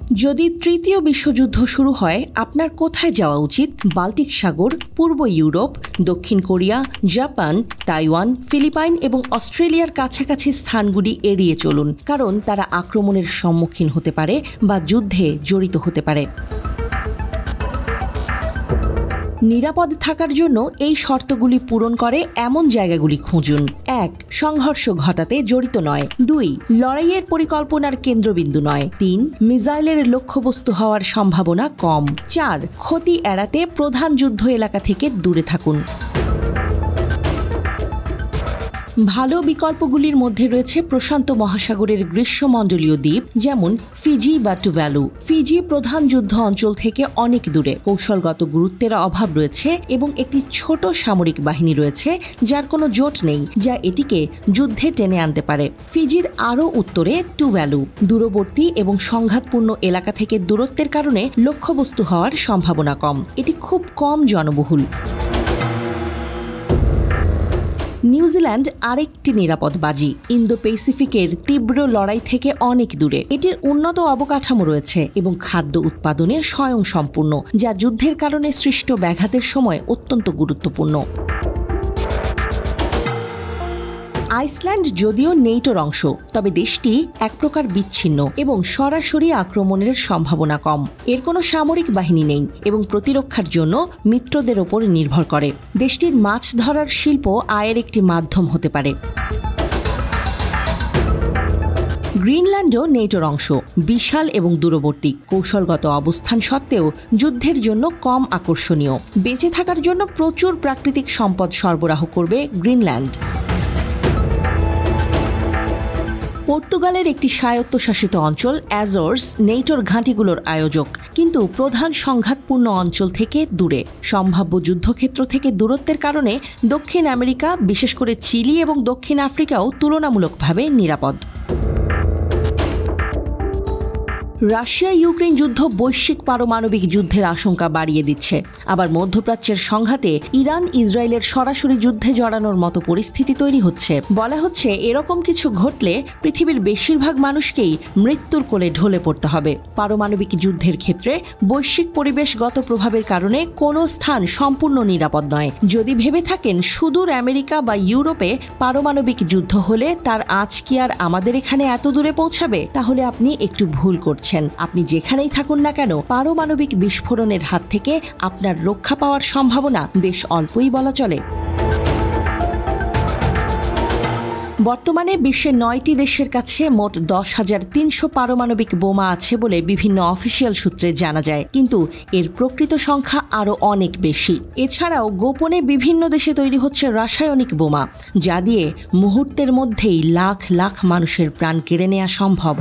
যদি তৃতীয় বিশ্বযুদ্ধ শুরু হয় আপনার কোথায় যাওয়া উচিত? বাল্টিক সাগর, পূর্ব ইউরোপ, দক্ষিণ কোরিয়া, জাপান, তাইওয়ান, ফিলিপাইন এবং অস্ট্রেলিয়ার কাছাকাছি স্থানগুলি এড়িয়ে চলুন, কারণ তারা আক্রমণের সম্মুখীন হতে পারে বা যুদ্ধে জড়িত হতে পারে। নিরাপদ থাকার জন্য এই শর্তগুলি পূরণ করে এমন জায়গাগুলি খুঁজুন। ১. সংঘর্ষ ঘটাতে জড়িত নয়। ২. লড়াইয়ের পরিকল্পনার কেন্দ্রবিন্দু নয়। ৩. মিসাইলের লক্ষ্যবস্তু হওয়ার সম্ভাবনা কম। ৪. ক্ষতি এড়াতে প্রধান যুদ্ধ এলাকা থেকে দূরে থাকুন। ভালো বিকল্পগুলির মধ্যে রয়েছে প্রশান্ত মহাসাগরের গ্রীষ্মমণ্ডলীয় দ্বীপ, যেমন ফিজি বা টুভ্যালু। ফিজি প্রধান যুদ্ধ অঞ্চল থেকে অনেক দূরে, কৌশলগত গুরুত্বের অভাব রয়েছে এবং একটি ছোট সামরিক বাহিনী রয়েছে যার কোনো জোট নেই যা এটিকে যুদ্ধে টেনে আনতে পারে। ফিজির আরও উত্তরে টুভ্যালু, দূরবর্তী এবং সংঘাতপূর্ণ এলাকা থেকে দূরত্বের কারণে লক্ষ্যবস্তু হওয়ার সম্ভাবনা কম। এটি খুব কম জনবহুল। নিউজিল্যান্ড আরেকটি নিরাপদ বাজি, ইন্দো প্যাসিফিকের তীব্র লড়াই থেকে অনেক দূরে। এটির উন্নত অবকাঠামো রয়েছে এবং খাদ্য উৎপাদনে স্বয়ংসম্পূর্ণ, যা যুদ্ধের কারণে সৃষ্ট ব্যাঘাতের সময় অত্যন্ত গুরুত্বপূর্ণ। আইসল্যান্ড যদিও নেটোর অংশ, তবে দেশটি এক প্রকার বিচ্ছিন্ন এবং সরাসরি আক্রমণের সম্ভাবনা কম। এর কোনো সামরিক বাহিনী নেই এবং প্রতিরক্ষার জন্য মিত্রদের ওপর নির্ভর করে। দেশটির মাছ ধরার শিল্প আয়ের একটি মাধ্যম হতে পারে। গ্রিনল্যান্ডও নেটোর অংশ, বিশাল এবং দূরবর্তী, কৌশলগত অবস্থান সত্ত্বেও যুদ্ধের জন্য কম আকর্ষণীয়। বেঁচে থাকার জন্য প্রচুর প্রাকৃতিক সম্পদ সরবরাহ করবে গ্রিনল্যান্ড। পর্তুগালের একটি স্বায়ত্তশাসিত অঞ্চল অ্যাজোরস নেটোর ঘাঁটিগুলোর আয়োজক, কিন্তু প্রধান সংঘাতপূর্ণ অঞ্চল থেকে দূরে। সম্ভাব্য যুদ্ধক্ষেত্র থেকে দূরত্বের কারণে দক্ষিণ আমেরিকা, বিশেষ করে চিলি এবং দক্ষিণ আফ্রিকাও তুলনামূলকভাবে নিরাপদ। রাশিয়া ইউক্রেন যুদ্ধ বৈশ্বিক পারমাণবিক যুদ্ধের আশঙ্কা বাড়িয়ে দিচ্ছে। আবার মধ্যপ্রাচ্যের সংঘাতে ইরান ইসরায়েলের সরাসরি যুদ্ধে জড়ানোর মতো পরিস্থিতি তৈরি হচ্ছে। বলা হচ্ছে এরকম কিছু ঘটলে পৃথিবীর বেশিরভাগ মানুষকেই মৃত্যুর কোলে ঢলে পড়তে হবে। পারমাণবিক যুদ্ধের ক্ষেত্রে বৈশ্বিক পরিবেশগত প্রভাবের কারণে কোনো স্থান সম্পূর্ণ নিরাপদ নয়। যদি ভেবে থাকেন সুদূর আমেরিকা বা ইউরোপে পারমাণবিক যুদ্ধ হলে তার আঁচ কি আর আমাদের এখানে এত দূরে পৌঁছাবে, তাহলে আপনি একটু ভুল করছেন। আপনি যেখানেই থাকুন না কেন, পারমাণবিক বিস্ফোরণের হাত থেকে আপনার রক্ষা পাওয়ার সম্ভাবনা বেশ অল্পই বলা চলে। বর্তমানে বিশ্বের 9টি দেশের কাছে মোট 10,300 পারমাণবিক বোমা আছে বলে বিভিন্ন অফিসিয়াল সূত্রে জানা যায়, কিন্তু এর প্রকৃত সংখ্যা আরও অনেক বেশি। এছাড়াও গোপনে বিভিন্ন দেশে তৈরি হচ্ছে রাসায়নিক বোমা, যা দিয়ে মুহূর্তের মধ্যেই লাখ লাখ মানুষের প্রাণ কেড়ে নেওয়া সম্ভব।